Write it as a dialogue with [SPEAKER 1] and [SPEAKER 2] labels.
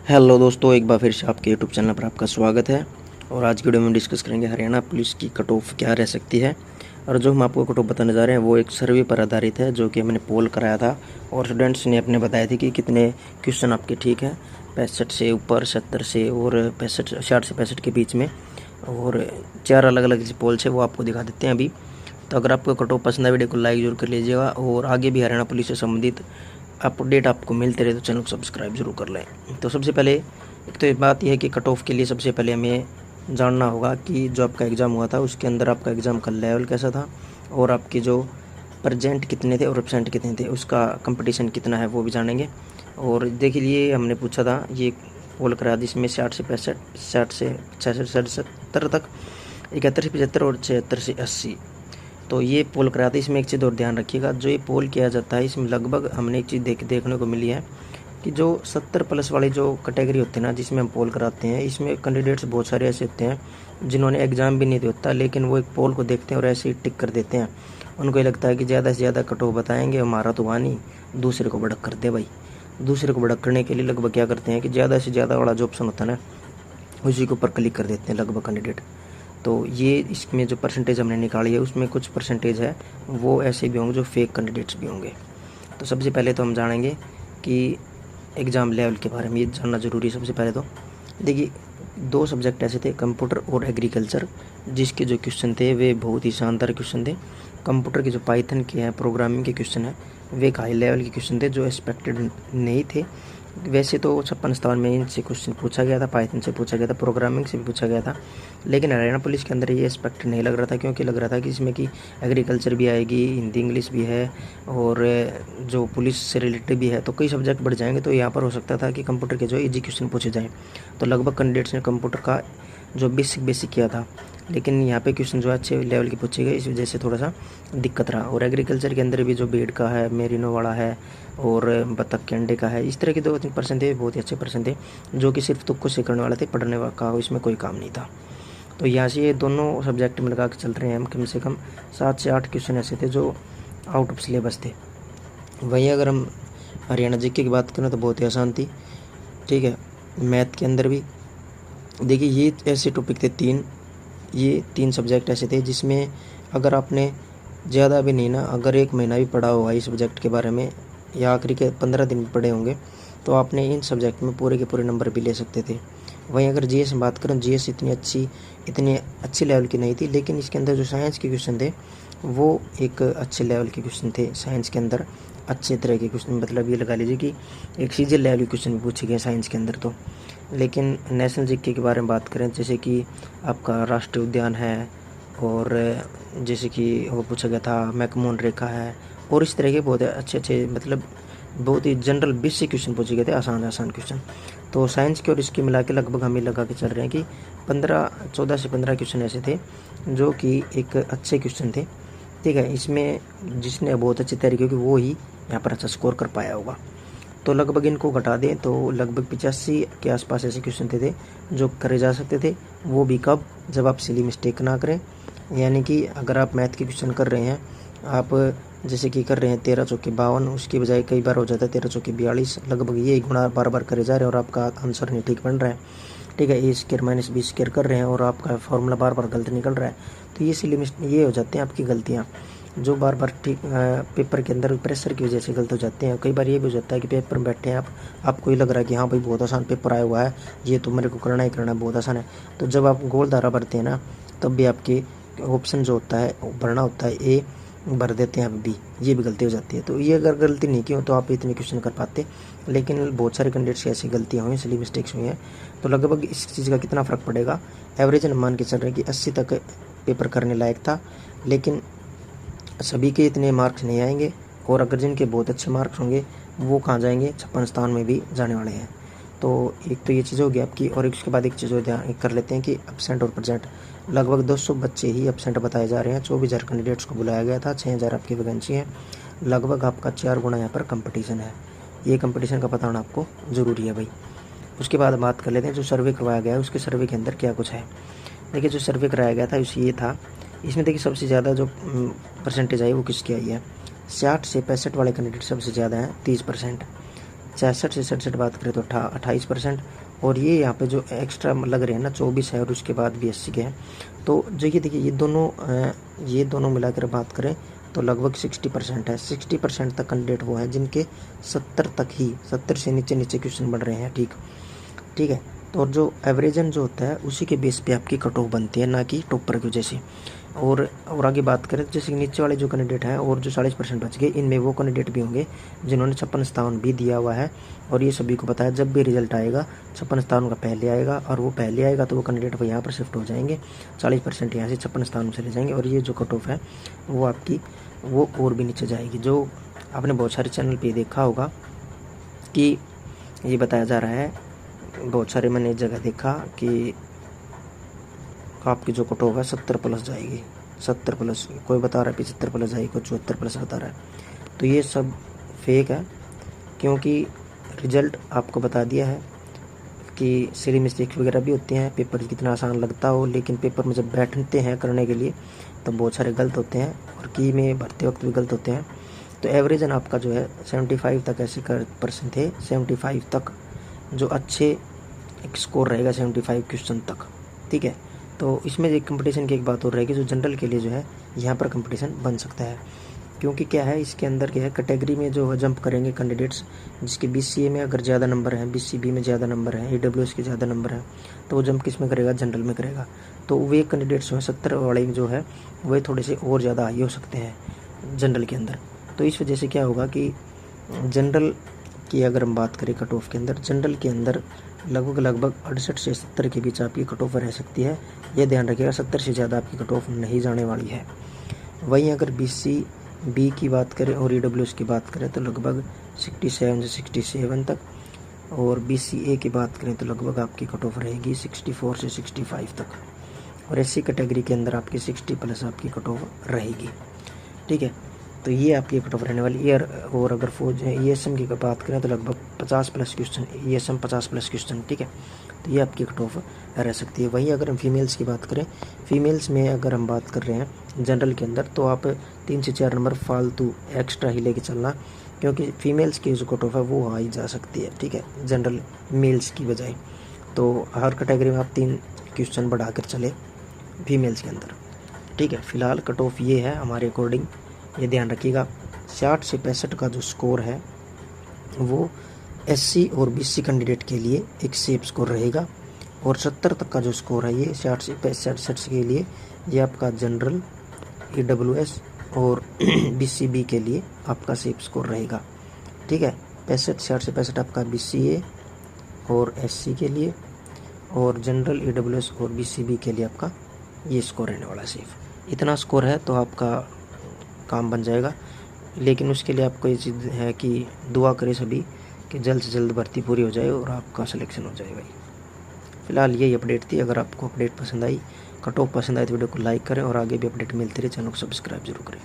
[SPEAKER 1] Hello दोस्तों, एक बार फिर से आपके यूट्यूब चैनल पर आपका स्वागत है। और आज की वीडियो में डिस्कस करेंगे हरियाणा पुलिस की कट ऑफ क्या रह सकती है। और जो हम आपको कट ऑफ बताने जा रहे हैं वो एक सर्वे पर आधारित है, जो कि हमने पोल कराया था और स्टूडेंट्स ने अपने बताए थे कि कितने क्वेश्चन आपके ठीक हैं, 65 से ऊपर, 70 से और 65 60 से 65 के बीच में। और 4 अलग अलग जो पोल्स है वो आपको दिखा देते हैं अभी। तो अगर आपको कट ऑफ पसंद है, वीडियो को लाइक जरूर कर लीजिएगा और आगे भी हरियाणा पुलिस से संबंधित अपडेट आपको मिलते रहे तो चैनल को सब्सक्राइब जरूर कर लें। तो सबसे पहले एक तो बात यह है कि कट ऑफ के लिए सबसे पहले हमें जानना होगा कि जो आपका एग्ज़ाम हुआ था उसके अंदर आपका एग्ज़ाम का लेवल कैसा था, और आपके जो परसेंट कितने थे और एब्सेंट कितने थे, उसका कंपटीशन कितना है वो भी जानेंगे। और देखिए, लिए हमने पूछा था, ये पोल करा जिसमें 60 से 65, 60 से 66, 70 तक, 71 से 75 और 76 से 80। तो ये पोल कराया था। इसमें एक चीज़ और ध्यान रखिएगा, जो ये पोल किया जाता है इसमें लगभग हमने एक चीज़ देखने को मिली है कि जो 70 प्लस वाली जो कैटेगरी होती है ना, जिसमें हम पोल कराते हैं, इसमें कैंडिडेट्स बहुत सारे ऐसे होते हैं जिन्होंने एग्ज़ाम भी नहीं दिया होता, लेकिन वो एक पोल को देखते हैं और ऐसे ही टिक कर देते हैं। उनको ये लगता है कि ज़्यादा से ज़्यादा कट ऑफ बताएंगे, हमारा तो हुआ नहीं, दूसरे को भड़क कर दे भाई। दूसरे को भड़क करने के लिए लगभग क्या करते हैं कि ज़्यादा से ज़्यादा वाला जो ऑप्शन होता है ना, उसी के ऊपर क्लिक कर देते हैं लगभग कैंडिडेट। तो ये इसमें जो परसेंटेज हमने निकाली है उसमें कुछ परसेंटेज है वो ऐसे भी होंगे जो फेक कैंडिडेट्स भी होंगे। तो सबसे पहले तो हम जानेंगे कि एग्ज़ाम लेवल के बारे में, ये जानना ज़रूरी है। सबसे पहले तो देखिए, 2 सब्जेक्ट ऐसे थे, कंप्यूटर और एग्रीकल्चर, जिसके जो क्वेश्चन थे वे बहुत ही शानदार क्वेश्चन थे। कंप्यूटर के जो पाइथन के हैं, प्रोग्रामिंग के क्वेश्चन हैं, वे एक हाई लेवल के क्वेश्चन थे जो एक्सपेक्टेड नहीं थे। वैसे तो 56-57 में इनसे क्वेश्चन पूछा गया था, पाइथन से पूछा गया था, प्रोग्रामिंग से भी पूछा गया था, लेकिन हरियाणा पुलिस के अंदर ये एक्सपेक्ट नहीं लग रहा था, क्योंकि लग रहा था कि इसमें कि एग्रीकल्चर भी आएगी, हिंदी इंग्लिश भी है और जो पुलिस से रिलेटेड भी है, तो कई सब्जेक्ट बढ़ जाएंगे। तो यहाँ पर हो सकता था कि कंप्यूटर के जो इजी क्वेश्चन पूछे जाएँ। तो लगभग कैंडिडेट्स ने कंप्यूटर का जो बेसिक किया था, लेकिन यहाँ पे क्वेश्चन जो अच्छे लेवल के पूछे गए, इस वजह से थोड़ा सा दिक्कत रहा। और एग्रीकल्चर के अंदर भी जो बेड का है, मेरिनो वाला है और बतख के अंडे का है, इस तरह के 2-3 परसेंट थे, बहुत ही अच्छे परसेंट थे, जो कि सिर्फ तुक्को से करने वाले थे, पढ़ने का इसमें कोई काम नहीं था। तो यहाँ से ये दोनों सब्जेक्ट में लगा के चल रहे हैं हम, कम से कम 7 से 8 क्वेश्चन ऐसे थे जो आउट ऑफ सिलेबस थे। वहीं अगर हम हरियाणा जीके की बात करें तो बहुत ही आसान थी, ठीक है। मैथ के अंदर भी देखिए, ये ऐसे टॉपिक थे 3, ये 3 सब्जेक्ट ऐसे थे जिसमें अगर आपने ज़्यादा भी नहीं ना, अगर 1 महीना भी पढ़ा होगा इस सब्जेक्ट के बारे में, या आखिरी के 15 दिन भी पढ़े होंगे, तो आपने इन सब्जेक्ट में पूरे के पूरे नंबर भी ले सकते थे। वहीं अगर जीएस में बात करें, जीएस इतनी अच्छी लेवल की नहीं थी, लेकिन इसके अंदर जो साइंस के क्वेश्चन थे वो एक अच्छे लेवल के क्वेश्चन थे। साइंस के अंदर अच्छे तरह के क्वेश्चन, मतलब ये लगा लीजिए कि एक सीजन लेवल के क्वेश्चन भी पूछे गए साइंस के अंदर। तो लेकिन नेशनल जीके के बारे में बात करें, जैसे कि आपका राष्ट्रीय उद्यान है, और जैसे कि वो पूछा गया था मैकमोहन रेखा है, और इस तरह के बहुत अच्छे मतलब बहुत ही जनरल बेसिक क्वेश्चन पूछे गए थे, आसान क्वेश्चन। तो साइंस के और इसके मिला के लगभग हमें लगा के चल रहे हैं कि 14 से 15 क्वेश्चन ऐसे थे जो कि एक अच्छे क्वेश्चन थे, ठीक है। इसमें जिसने बहुत अच्छे तरीके की वो ही यहाँ पर अच्छा स्कोर कर पाया होगा। तो लगभग इनको घटा दें तो लगभग 85 के आसपास ऐसे क्वेश्चन थे जो करे जा सकते थे। वो भी कब, जब आप सिली मिस्टेक ना करें। यानी कि अगर आप मैथ के क्वेश्चन कर रहे हैं, आप जैसे कि कर रहे हैं 13 चौके 52, उसकी बजाय कई बार हो जाता है 13 चौके 42, लगभग ये गुणा बार बार करे जा रहे हैं और आपका आंसर नहीं ठीक बन रहा है, ठीक है। A² - B² कर रहे हैं और आपका फॉर्मूला बार बार गलत निकल रहा है। तो ये सिली मिस्टेक, ये हो जाते हैं आपकी गलतियाँ, जो बार बार ठीक पेपर के अंदर प्रेशर की वजह से गलत हो जाते हैं। कई बार ये भी हो जाता है कि पेपर में बैठे हैं आप, आपको ये लग रहा है कि हाँ भाई बहुत आसान पेपर आया हुआ है, ये तो मेरे को करना ही करना है, बहुत आसान है। तो जब आप गोल धारा भरते हैं ना, तब भी आपके ऑप्शन जो होता है भरना होता है ए, भर देते हैं आप बी, ये भी गलती हो जाती है। तो ये अगर गलती नहीं की हो तो आप इतने क्वेश्चन कर पाते, लेकिन बहुत सारे कैंडिडेट्स की ऐसी गलतियाँ हुई, सिली मिस्टेक्स हुई हैं। तो लगभग इस चीज़ का कितना फ़र्क पड़ेगा, एवरेज मान के चल रहे हैं कि 80 तक पेपर करने लायक था, लेकिन सभी के इतने मार्क्स नहीं आएंगे, और अगर जिनके बहुत अच्छे मार्क्स होंगे वो कहाँ जाएंगे, 56 स्थान में भी जाने वाले हैं। तो एक तो ये चीज़ होगी आपकी, और इसके बाद एक चीज़ और ध्यान कर लेते हैं कि एब्सेंट और प्रेजेंट। लगभग 200 बच्चे ही एब्सेंट बताए जा रहे हैं। 24,000 कैंडिडेट्स को बुलाया गया था, 6,000 आपकी वैकेंसी है, लगभग आपका 4 गुना यहाँ पर कंपटीशन है। ये कंपटीशन का पता होना आपको ज़रूरी है भाई। उसके बाद बात कर लेते हैं जो सर्वे करवाया गया है, उसके सर्वे के अंदर क्या कुछ है। देखिए, जो सर्वे कराया गया था ये था, इसमें देखिए सबसे ज़्यादा जो परसेंटेज आई वो किसकी आई है, 60 से 65 वाले कैंडिडेट सबसे ज़्यादा हैं, 30%। 66 से 67 बात करें तो 28%। और ये यहाँ पे जो एक्स्ट्रा लग रहे हैं ना 24 है और उसके बाद भी 80 के हैं। तो जो ये देखिए ये दोनों मिलाकर बात करें तो लगभग 60% है। 60% तक कैंडिडेट वो है जिनके 70 से नीचे क्वेश्चन बढ़ रहे हैं। ठीक है। तो और जो एवरेजन जो होता है उसी के बेस पे आपकी कट ऑफ बनती है, ना कि टॉपर की वजह से। और आगे बात करें तो जैसे नीचे वाले जो कैंडिडेट हैं और जो 40% बच गए, इनमें वो कैंडिडेट भी होंगे जिन्होंने 56 भी दिया हुआ है। और ये सभी को पता है जब भी रिजल्ट आएगा 56 का पहले आएगा, और वो पहले आएगा तो वो कैंडिडेट यहाँ पर शिफ्ट हो जाएंगे, 40% यहाँ से 56 चले जाएंगे। और ये जो कट ऑफ है वो आपकी वो और भी नीचे जाएगी। जो आपने बहुत सारे चैनल पर देखा होगा कि ये बताया जा रहा है, बहुत सारे मैंने जगह देखा कि आपकी जो कट ऑफ है 70+ जाएगी, 70+। कोई बता रहा है 75+ जाएगी, कोई 74+ बता रहा है। तो ये सब फेक है, क्योंकि रिजल्ट आपको बता दिया है कि सिली मिस्टेक्स वगैरह भी होते हैं। पेपर कितना आसान लगता हो, लेकिन पेपर में जब बैठते हैं करने के लिए तो बहुत सारे गलत होते हैं, और की में भरते वक्त भी गलत होते हैं। तो एवरेजन आपका जो है 75 तक ऐसे % थे, 75 तक जो अच्छे एक स्कोर रहेगा 75 क्वेश्चन तक। ठीक है। तो इसमें एक कंपटीशन की एक बात और रहेगी, जो जनरल के लिए जो है यहाँ पर कंपटीशन बन सकता है। क्योंकि क्या है, इसके अंदर क्या है, कैटेगरी में जो जंप करेंगे कैंडिडेट्स जिसके BCA में अगर ज़्यादा नंबर है, BCB में ज़्यादा नंबर है, AWS के ज़्यादा नंबर है, तो वो जंप किस में करेगा, जनरल में करेगा। तो वे कैंडिडेट्स जो है 70 वाले जो है वह थोड़े से और ज़्यादा हाई हो सकते हैं जनरल के अंदर। तो इस वजह से क्या होगा कि जनरल की अगर हम बात करें कट ऑफ के अंदर, जनरल के अंदर लगभग 68 से 70 के बीच आपकी कट ऑफ रह सकती है। ये ध्यान रखिएगा, 70 से ज़्यादा आपकी कट ऑफ नहीं जाने वाली है। वहीं अगर BCB की बात करें और AWS की बात करें तो लगभग 67 से 67 तक, और BCA की बात करें तो लगभग आपकी कट ऑफ रहेगी 64 से 65 तक, और SC कैटेगरी के अंदर आपकी 60+ आपकी कट ऑफ रहेगी। ठीक है। तो ये आपकी कट ऑफ रहने वाली ईयर। और अगर फौज ESM की बात करें तो लगभग 50+ क्वेश्चन, ESM 50+ क्वेश्चन। ठीक है। तो ये आपकी कट ऑफ रह सकती है। वहीं अगर हम फीमेल्स की बात करें, फीमेल्स में अगर हम बात कर रहे हैं जनरल के अंदर, तो आप 3 से 4 नंबर फालतू एक्स्ट्रा ही लेके चलना, क्योंकि फीमेल्स की जो कट ऑफ है वो हाई जा सकती है। ठीक है, जनरल मेल्स की बजाय। तो हर कैटेगरी में आप 3 क्वेश्चन बढ़ा कर चले फीमेल्स के अंदर। ठीक है। फिलहाल कट ऑफ ये है हमारे अकॉर्डिंग, ये ध्यान रखिएगा। 60 से 65 का जो स्कोर है वो SC और BC कैंडिडेट के लिए एक सेफ स्कोर रहेगा, और 70 तक का जो स्कोर है ये 60 से 65 के लिए ये आपका जनरल, AWS और BCB के लिए आपका सेफ स्कोर रहेगा। ठीक है। 60 से 65 आपका BCA और SC के लिए, और जनरल, AWS और BCB के लिए आपका ये स्कोर रहने वाला सेफ। इतना स्कोर है तो आपका काम बन जाएगा। लेकिन उसके लिए आपको ये चीज़ है कि दुआ करें सभी कि जल्द से जल्द भर्ती पूरी हो जाए और आपका सिलेक्शन हो जाए भाई। फिलहाल यही अपडेट थी। अगर आपको अपडेट पसंद आई, कट ऑफ पसंद आई तो वीडियो को लाइक करें, और आगे भी अपडेट मिलती रहे चैनल को सब्सक्राइब जरूर करें।